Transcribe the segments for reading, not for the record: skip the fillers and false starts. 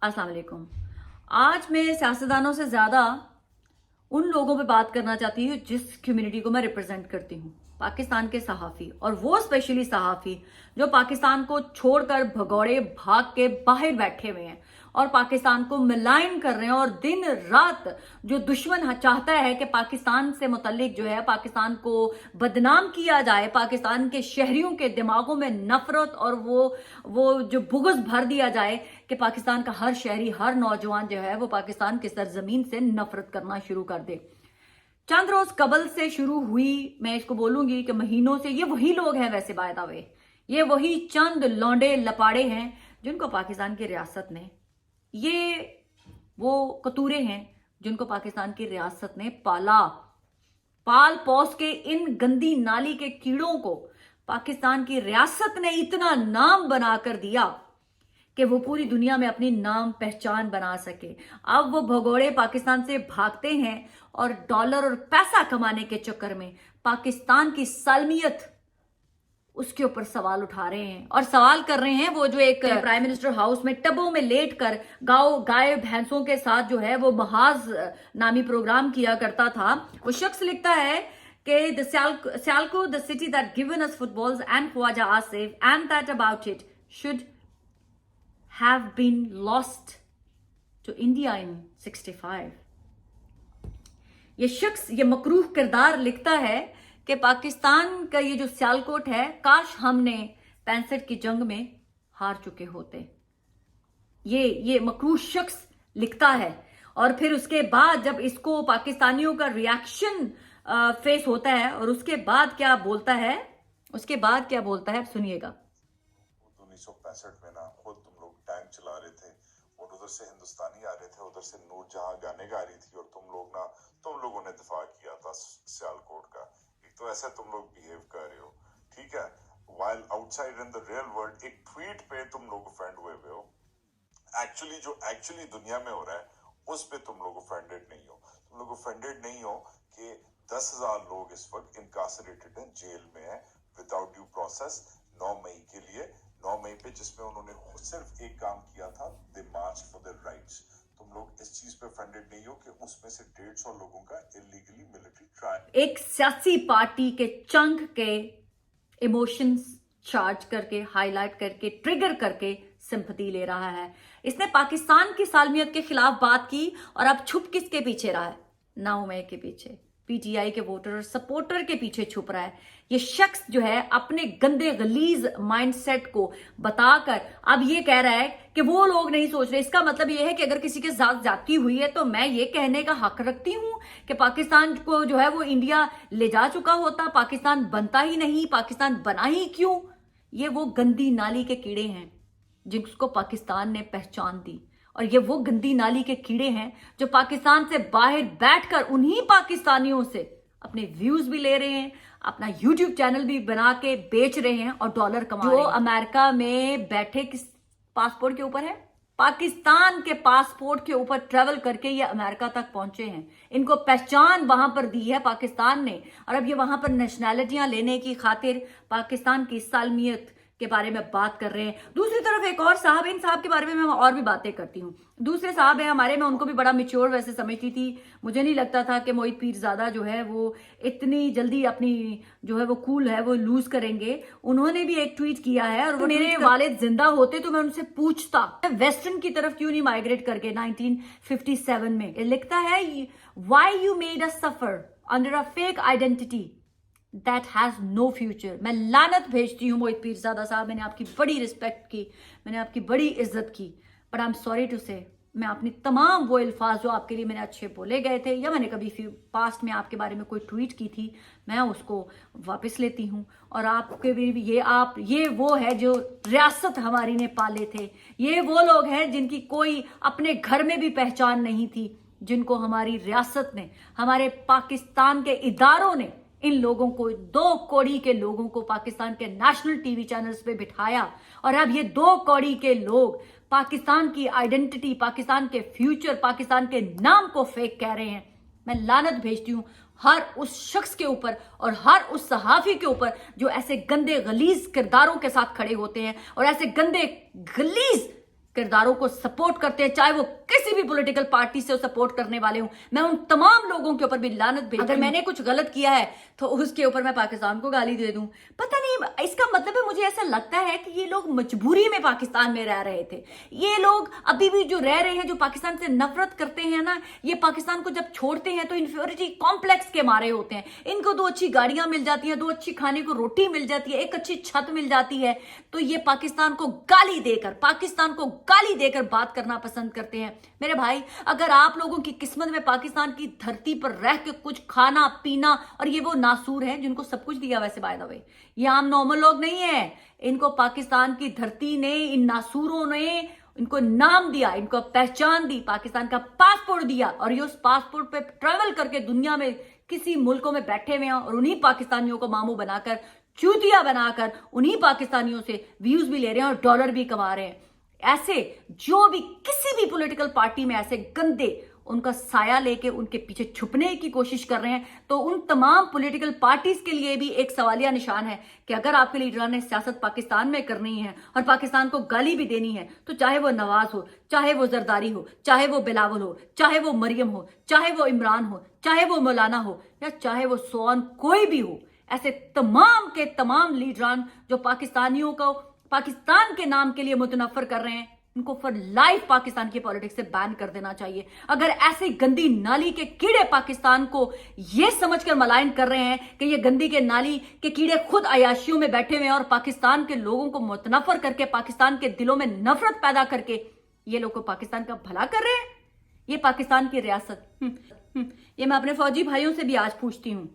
अस्सलाम वालेकुम। आज मैं सियासतदानों से ज़्यादा उन लोगों पे बात करना चाहती हूँ जिस कम्युनिटी को मैं रिप्रेजेंट करती हूँ, पाकिस्तान के सहाफ़ी, और वो स्पेशली सहाफ़ी जो पाकिस्तान को छोड़कर भगौड़े भाग के बाहर बैठे हुए हैं और पाकिस्तान को मिलाइन कर रहे हैं, और दिन रात जो दुश्मन चाहता है कि पाकिस्तान से मुतल्लिक जो है पाकिस्तान को बदनाम किया जाए, पाकिस्तान के शहरियों के दिमागों में नफरत और वो जो बुग़्ज़ भर दिया जाए कि पाकिस्तान का हर शहरी, हर नौजवान जो है वो पाकिस्तान की सरजमीन से नफरत करना शुरू कर दे। चंद रोज कबल से शुरू हुई, मैं इसको बोलूंगी कि महीनों से, ये वही लोग हैं वैसे बाय द वे, ये वही चंद लौंडे लपाड़े हैं जिनको पाकिस्तान की रियासत ने, ये वो कतूरे हैं जिनको पाकिस्तान की रियासत ने पाल पोस के इन गंदी नाली के कीड़ों को पाकिस्तान की रियासत ने इतना नाम बनाकर दिया कि वो पूरी दुनिया में अपनी नाम पहचान बना सके। अब वो भगोड़े पाकिस्तान से भागते हैं और डॉलर और पैसा कमाने के चक्कर में पाकिस्तान की सालमियत, उसके ऊपर सवाल उठा रहे हैं और सवाल कर रहे हैं। वो जो एक प्राइम मिनिस्टर हाउस में टबों में लेट कर गाय भैंसों के साथ जो है वो महाज नामी प्रोग्राम किया करता था, वो शख्स लिखता है कि the Sialkot, the city that given us footballs and Khwaja Asif and that about it should have been lost to India in 65। ये शख्स, ये मकरूह किरदार लिखता है कि पाकिस्तान का ये जो सियालकोट है, काश हमने 65 की जंग में हार चुके होते। ये मकरूह शख्स लिखता है। और फिर उसके बाद जब इसको पाकिस्तानियों का रिएक्शन फेस होता है, और उसके बाद क्या बोलता है, सुनिएगा। 1965 में ना खुद तुम लोग टैंक चला रहे थे और उधर से हिंदुस्तानी आ रहे थे, उधर से नूर जहां गाने गा रही थी, और तुम लोगों ने दिफा किया था सियालकोट का। एक तो ऐसा तुम लोग बिहेव कर रहे हो, ठीक है, while outside in the real world एक ट्वीट पे तुम लोग ऑफेंड हुए हो। एक्चुअली दुनिया में हो रहा है उस पे तुम लोग ऑफेंडेड नहीं हो। तुम लोग ऑफेंडेड नहीं हो कि 10,000 लोग इस वक्त इनकासरेटेड हैं, जेल में है विदाउट ड्यू प्रोसेस 9 मई के लिए, 9 मई पे, जिसमें उन्होंने सिर्फ एक काम किया था, दे मार्च फॉर देयर राइट्स। तुम लोग इस चीज पे ऑफेंडेड नहीं हो कि उसमें से 150 लोगों का इलीगली मिलिट्री ट्रायल एक सियासी पार्टी के चंक के इमोशंस चार्ज करके, हाईलाइट करके, ट्रिगर करके सिंपैथी ले रहा है। इसने पाकिस्तान की सालमियत के खिलाफ बात की, और अब छुप किसके पीछे रहा है? 9 मई के पीछे, पीटीआई के वोटर और सपोर्टर के पीछे छुप रहा है। ये शख्स जो है अपने गंदे गलीज माइंडसेट को बताकर अब ये कह रहा है कि वो लोग नहीं सोच रहे। इसका मतलब ये है कि अगर किसी के साथ ज्यादती हुई है तो मैं ये कहने का हक रखती हूं कि पाकिस्तान को जो है वो इंडिया ले जा चुका होता, पाकिस्तान बनता ही नहीं, पाकिस्तान बना ही क्यों? ये वो गंदी नाली के कीड़े हैं जिसको पाकिस्तान ने पहचान दी, और ये वो गंदी नाली के कीड़े हैं जो पाकिस्तान से बाहर बैठकर उन्हीं पाकिस्तानियों से अपने व्यूज भी ले रहे हैं, अपना यूट्यूब चैनल भी बना के बेच रहे हैं और डॉलर कमा रहे हैं। जो अमेरिका में बैठे किस पासपोर्ट के ऊपर है? पाकिस्तान के पासपोर्ट के ऊपर ट्रेवल करके ये अमेरिका तक पहुंचे हैं। इनको पहचान वहां पर दी है पाकिस्तान ने, और अब ये वहां पर नेशनैलिटियां लेने की खातिर पाकिस्तान की सालमियत के बारे में बात कर रहे हैं। दूसरी तरफ एक और साहब, इन साहब के बारे में मैं और भी बातें करती हूँ। दूसरे साहब है हमारे, मैं उनको भी बड़ा मैच्योर वैसे समझती थी। मुझे नहीं लगता था कि मोहित पीरजादा जो है वो इतनी जल्दी अपनी जो है वो कूल है वो लूज करेंगे। उन्होंने भी एक ट्वीट किया है, और मेरे वालिद जिंदा होते तो मैं उनसे पूछता वेस्टर्न की तरफ क्यों नहीं माइग्रेट करके 1957 में। लिखता है, why you made us suffer under a fake identity that has no future. मैं लानत भेजती हूँ मोहित पीरजादा साहब, मैंने आपकी बड़ी रिस्पेक्ट की, मैंने आपकी बड़ी इज्जत की, but I am sorry to say, मैं अपनी तमाम वो अल्फाज जो आपके लिए मैंने अच्छे बोले गए थे, या मैंने कभी पास्ट में आपके बारे में कोई ट्वीट की थी, मैं उसको वापस लेती हूँ। और आपके भी ये वो है जो रियासत हमारी ने पाले थे, ये वो लोग हैं जिनकी कोई अपने घर में भी पहचान नहीं थी, जिनको हमारी रियासत ने, हमारे पाकिस्तान के इदारों ने, इन लोगों को, 2 कौड़ी के लोगों को पाकिस्तान के नेशनल टीवी चैनल्स पे बिठाया, और अब ये 2 कौड़ी के लोग पाकिस्तान की आइडेंटिटी, पाकिस्तान के फ्यूचर, पाकिस्तान के नाम को फेक कह रहे हैं। मैं लानत भेजती हूँ हर उस शख्स के ऊपर और हर उस सहाफी के ऊपर जो ऐसे गंदे गलीज किरदारों के साथ खड़े होते हैं और ऐसे गंदे गलीज किरदारों को सपोर्ट करते हैं, चाहे वो किसी भी पॉलिटिकल पार्टी से सपोर्ट करने वाले हों। मैं उन तमाम लोगों के ऊपर भी लानत भेजती हूं। अगर मैंने कुछ गलत किया है तो उसके ऊपर मैं पाकिस्तान को गाली दे दूं, पता नहीं इसका मतलब है। मुझे ऐसा लगता है कि ये लोग मजबूरी में पाकिस्तान में रह रहे थे। ये लोग अभी भी जो रह रहे हैं, जो पाकिस्तान से नफरत करते हैं ना, ये पाकिस्तान को जब छोड़ते हैं तो इंफीरियरिटी कॉम्प्लेक्स के मारे होते हैं। इनको 2 अच्छी गाड़ियां मिल जाती हैं, 2 अच्छी खाने को रोटी मिल जाती है, एक अच्छी छत मिल जाती है, तो ये पाकिस्तान को गाली देकर बात करना पसंद करते हैं। मेरे भाई, अगर आप लोगों की किस्मत में पाकिस्तान की धरती पर रह के कुछ खाना पीना, और ये वो नासूर हैं जिनको सब कुछ दिया, वैसे बाय द वे ये आम नॉर्मल लोग नहीं है। इनको पाकिस्तान की धरती ने, इन नासूरों ने इनको नाम दिया, इनको पहचान दी, पाकिस्तान का पासपोर्ट दिया, और ये उस पासपोर्ट पे ट्रेवल करके दुनिया में किसी मुल्कों में बैठे हुए हैं और उन्हीं पाकिस्तानियों को मामू बनाकर, चूतिया बनाकर, उन्हीं पाकिस्तानियों से व्यूज भी ले रहे हैं और डॉलर भी कमा रहे हैं। ऐसे जो भी किसी भी पॉलिटिकल पार्टी में ऐसे गंदे उनका साया लेके उनके पीछे छुपने की कोशिश कर रहे हैं, तो उन तमाम पॉलिटिकल पार्टीज के लिए भी एक सवालिया निशान है कि अगर आपके लीडर ने सियासत पाकिस्तान में करनी है और पाकिस्तान को गाली भी देनी है, तो चाहे वो नवाज हो, चाहे वो जरदारी हो, चाहे वो बिलावल हो, चाहे वो मरियम हो, चाहे वो इमरान हो, चाहे वो मौलाना हो, या चाहे वो सोन कोई भी हो, ऐसे तमाम के तमाम लीडरान जो पाकिस्तानियों को पाकिस्तान के नाम के लिए मुतनफर कर रहे हैं, इनको फॉर लाइफ पाकिस्तान की पॉलिटिक्स से बैन कर देना चाहिए। अगर ऐसी गंदी नाली के कीड़े पाकिस्तान को ये समझकर मलाइन कर रहे हैं कि ये गंदी के नाली के कीड़े खुद अयाशियों में बैठे हुए हैं और पाकिस्तान के लोगों को मुतनफर करके, पाकिस्तान के दिलों में नफरत पैदा करके ये लोग पाकिस्तान का भला कर रहे हैं, ये पाकिस्तान की रियासत, ये मैं अपने फौजी भाइयों से भी आज पूछती हूं,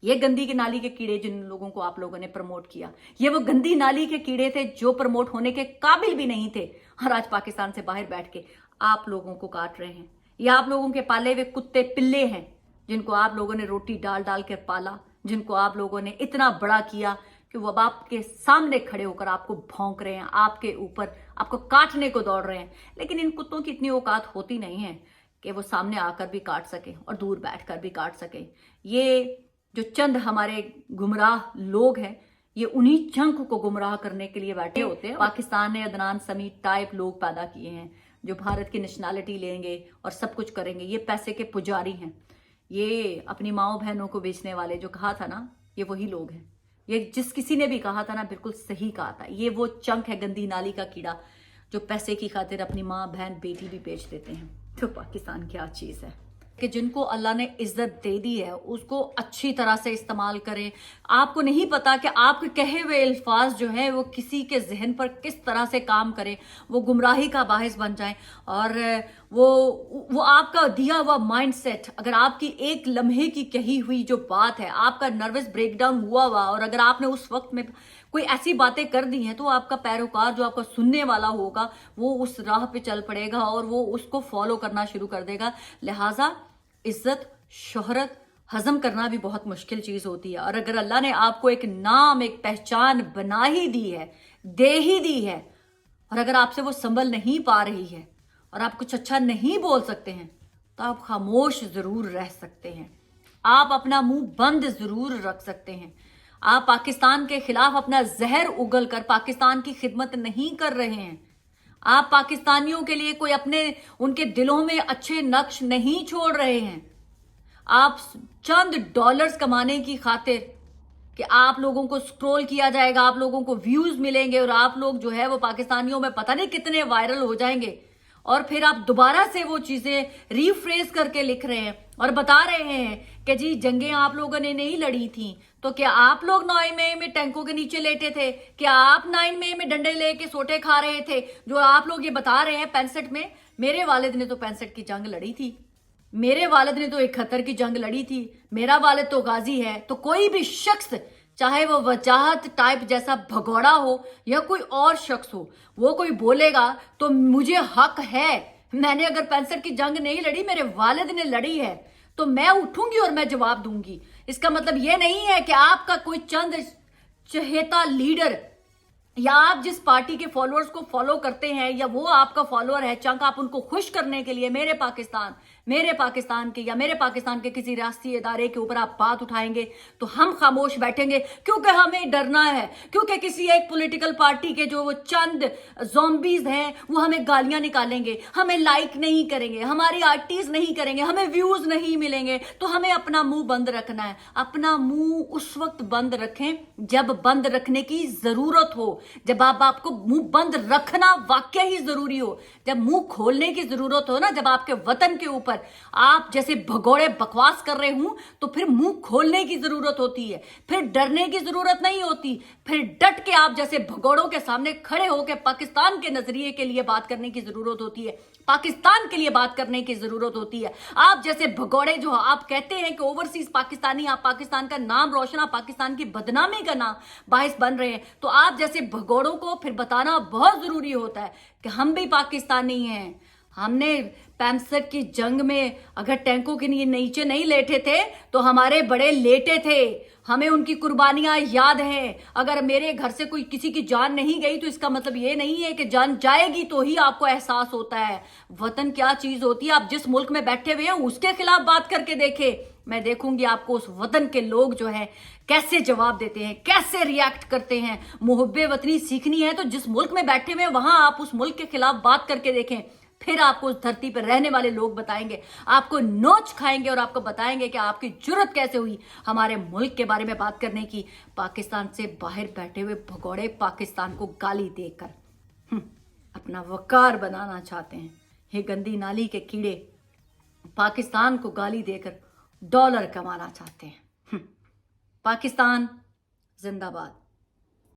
ये गंदी की नाली के कीड़े जिन लोगों को आप लोगों ने प्रमोट किया, ये वो गंदी नाली के कीड़े थे जो प्रमोट होने के काबिल भी नहीं थे, और आज पाकिस्तान से बाहर बैठ के आप लोगों को काट रहे हैं। ये आप लोगों के पाले हुए कुत्ते पिल्ले हैं जिनको आप लोगों ने रोटी डाल डाल कर पाला, जिनको आप लोगों ने इतना बड़ा किया कि वो अब आपके सामने खड़े होकर आपको भौंक रहे हैं, आपके ऊपर आपको काटने को दौड़ रहे हैं। लेकिन इन कुत्तों की इतनी औकात होती नहीं है कि वो सामने आकर भी काट सके और दूर बैठकर भी काट सके। ये जो चंद हमारे गुमराह लोग हैं, ये उन्हीं चंक को गुमराह करने के लिए बैठे होते हैं। पाकिस्तान ने अदनान समी टाइप लोग पैदा किए हैं जो भारत की नेशनैलिटी लेंगे और सब कुछ करेंगे। ये पैसे के पुजारी हैं, ये अपनी माओ बहनों को बेचने वाले, जो कहा था ना, ये वही लोग हैं। ये जिस किसी ने भी कहा था ना, बिल्कुल सही कहा था। ये वो चंक है, गंदी नाली का कीड़ा, जो पैसे की खातिर अपनी माँ बहन बेटी भी बेच देते हैं। तो पाकिस्तान क्या चीज़ है कि जिनको अल्लाह ने इज्जत दे दी है उसको अच्छी तरह से इस्तेमाल करें। आपको नहीं पता कि आपके कहे हुए अल्फाज जो है वो किसी के जहन पर किस तरह से काम करें, वो गुमराही का बाहिस बन जाएं, और वो आपका दिया हुआ माइंडसेट, अगर आपकी एक लम्हे की कही हुई जो बात है, आपका नर्वस ब्रेकडाउन हुआ और अगर आपने उस वक्त में कोई ऐसी बातें कर दी हैं, तो आपका पैरोकार जो आपका सुनने वाला होगा वो उस राह पे चल पड़ेगा और वो उसको फॉलो करना शुरू कर देगा। लिहाजा इज्जत शोहरत हजम करना भी बहुत मुश्किल चीज होती है, और अगर अल्लाह ने आपको एक नाम, एक पहचान बना ही दी है, दे ही दी है, और अगर आपसे वो संभल नहीं पा रही है और आप कुछ अच्छा नहीं बोल सकते हैं, तो आप खामोश जरूर रह सकते हैं, आप अपना मुंह बंद जरूर रख सकते हैं। आप पाकिस्तान के खिलाफ अपना जहर उगल कर पाकिस्तान की खिदमत नहीं कर रहे हैं। आप पाकिस्तानियों के लिए कोई अपने उनके दिलों में अच्छे नक्श नहीं छोड़ रहे हैं। आप चंद डॉलर्स कमाने की खातिर कि आप लोगों को स्क्रॉल किया जाएगा, आप लोगों को व्यूज मिलेंगे और आप लोग जो है वो पाकिस्तानियों में पता नहीं कितने वायरल हो जाएंगे, और फिर आप दोबारा से वो चीजें रीफ्रेज करके लिख रहे हैं और बता रहे हैं कि जी जंगें आप लोगों ने नहीं लड़ी थी, तो क्या आप लोग 9 मई में टैंकों के नीचे लेटे थे? क्या आप 9 मई में डंडे लेके सोटे खा रहे थे? जो आप लोग ये बता रहे हैं 65 में, मेरे वालिद ने तो 65 की जंग लड़ी थी, मेरे वालिद ने तो 71 की जंग लड़ी थी, मेरा वालिद तो गाजी है। तो कोई भी शख्स, चाहे वो वजाहत टाइप जैसा भगोड़ा हो या कोई और शख्स हो, वो कोई बोलेगा तो मुझे हक है। मैंने अगर 65 की जंग नहीं लड़ी, मेरे वालिद ने लड़ी है, तो मैं उठूंगी और मैं जवाब दूंगी। इसका मतलब ये नहीं है कि आपका कोई चंद चहेता लीडर या आप जिस पार्टी के फॉलोअर्स को फॉलो करते हैं या वो आपका फॉलोअर है चंक, आप उनको खुश करने के लिए मेरे पाकिस्तान, मेरे पाकिस्तान के या मेरे पाकिस्तान के किसी राष्ट्रीय इदारे के ऊपर आप बात उठाएंगे तो हम खामोश बैठेंगे, क्योंकि हमें डरना है, क्योंकि किसी एक पॉलिटिकल पार्टी के जो वो चंद ज़ॉम्बीज हैं वो हमें गालियां निकालेंगे, हमें लाइक नहीं करेंगे, हमारी आर्टिस्ट नहीं करेंगे, हमें व्यूज नहीं मिलेंगे। तो हमें अपना मुंह बंद रखना है। अपना मुंह उस वक्त बंद रखें जब बंद रखने की जरूरत हो, जब आपको मुंह बंद रखना वाकई ही जरूरी हो। जब मुंह खोलने की जरूरत हो ना, जब आपके वतन के ऊपर आप जैसे भगोड़े बकवास कर रहे हूं, तो फिर मुंह खोलने की जरूरत होती है, फिर डरने की जरूरत नहीं होती। फिर डट के आप जैसे भगोड़ों के सामने खड़े होकर पाकिस्तान के नजरिए के लिए बात करने की जरूरत होती है, पाकिस्तान के लिए बात करने की जरूरत होती है। आप जैसे भगोड़े जो आप कहते हैं कि ओवरसीज पाकिस्तानी, आप पाकिस्तान का नाम रोशन, आप पाकिस्तान की बदनामी का नाम बाहिस बन रहे हैं, तो आप जैसे भगोड़ों को फिर बताना बहुत जरूरी होता है कि हम भी पाकिस्तानी हैं। हमने 65 की जंग में अगर टैंकों के नीचे नहीं लेटे थे तो हमारे बड़े लेटे थे, हमें उनकी कुर्बानियां याद हैं। अगर मेरे घर से कोई किसी की जान नहीं गई तो इसका मतलब ये नहीं है कि जान जाएगी तो ही आपको एहसास होता है वतन क्या चीज होती है। आप जिस मुल्क में बैठे हुए हैं उसके खिलाफ बात करके देखें, मैं देखूंगी आपको उस वतन के लोग जो है कैसे जवाब देते हैं, कैसे रिएक्ट करते हैं। मुहब्बे वतनी सीखनी है तो जिस मुल्क में बैठे हुए हैं वहां आप उस मुल्क के खिलाफ बात करके देखें, फिर आपको उस धरती पर रहने वाले लोग बताएंगे, आपको नोच खाएंगे और आपको बताएंगे कि आपकी जुर्रत कैसे हुई हमारे मुल्क के बारे में बात करने की। पाकिस्तान से बाहर बैठे हुए भगोड़े पाकिस्तान को गाली देकर अपना वकार बनाना चाहते हैं। ये गंदी नाली के कीड़े पाकिस्तान को गाली देकर डॉलर कमाना चाहते हैं। पाकिस्तान जिंदाबाद।